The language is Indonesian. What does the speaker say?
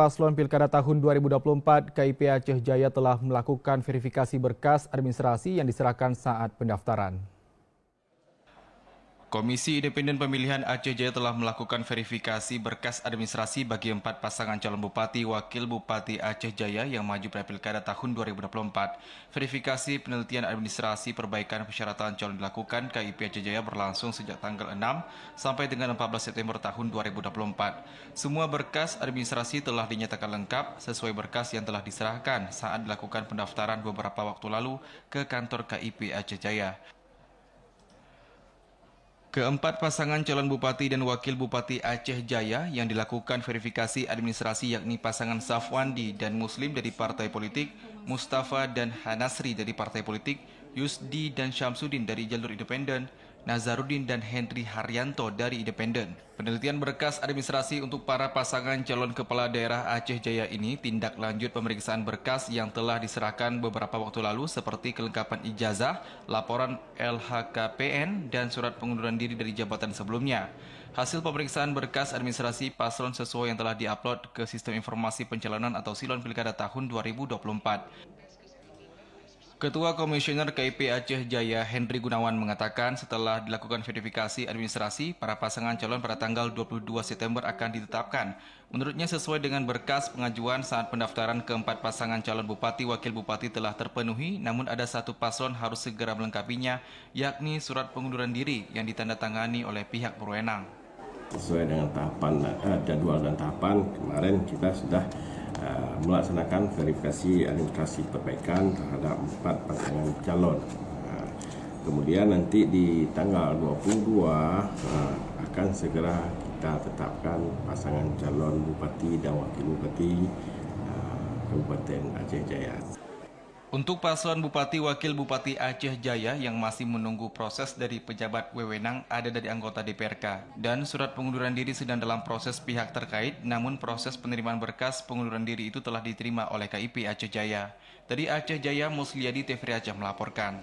Paslon Pilkada tahun 2024, KIP Aceh Jaya telah melakukan verifikasi berkas administrasi yang diserahkan saat pendaftaran. Komisi Independen Pemilihan Aceh Jaya telah melakukan verifikasi berkas administrasi bagi 4 pasangan calon bupati wakil bupati Aceh Jaya yang maju pada Pilkada tahun 2024. Verifikasi penelitian administrasi perbaikan persyaratan calon dilakukan KIP Aceh Jaya berlangsung sejak tanggal 6 sampai dengan 14 September tahun 2024. Semua berkas administrasi telah dinyatakan lengkap sesuai berkas yang telah diserahkan saat dilakukan pendaftaran beberapa waktu lalu ke kantor KIP Aceh Jaya. Keempat pasangan calon bupati dan wakil bupati Aceh Jaya yang dilakukan verifikasi administrasi yakni pasangan Safwandi dan Muslim dari partai politik, Mustafa dan Hanasri dari partai politik, Yusdi dan Syamsuddin dari jalur independen, Nazarudin dan Henry Haryanto dari independen. Penelitian berkas administrasi untuk para pasangan calon kepala daerah Aceh Jaya ini tindak lanjut pemeriksaan berkas yang telah diserahkan beberapa waktu lalu seperti kelengkapan ijazah, laporan LHKPN, dan surat pengunduran diri dari jabatan sebelumnya. Hasil pemeriksaan berkas administrasi paslon sesuai yang telah diupload ke Sistem Informasi Pencalonan atau Silon Pilkada tahun 2024. Ketua Komisioner KIP Aceh Jaya Henry Gunawan mengatakan setelah dilakukan verifikasi administrasi, para pasangan calon pada tanggal 22 September akan ditetapkan. Menurutnya sesuai dengan berkas pengajuan saat pendaftaran keempat pasangan calon bupati wakil bupati telah terpenuhi, namun ada satu paslon harus segera melengkapinya, yakni surat pengunduran diri yang ditandatangani oleh pihak berwenang. Sesuai dengan tahapan jadwal dan tahapan, kemarin kita sudah melaksanakan verifikasi administrasi perbaikan terhadap 4 pasangan calon. Kemudian nanti di tanggal 22 akan segera kita tetapkan pasangan calon bupati dan wakil bupati Kabupaten Aceh Jaya. Untuk paslon Bupati Wakil Bupati Aceh Jaya yang masih menunggu proses dari pejabat wewenang ada dari anggota DPRK dan surat pengunduran diri sedang dalam proses pihak terkait, namun proses penerimaan berkas pengunduran diri itu telah diterima oleh KIP Aceh Jaya. Dari Aceh Jaya, Musliadi, TVRI Aceh melaporkan.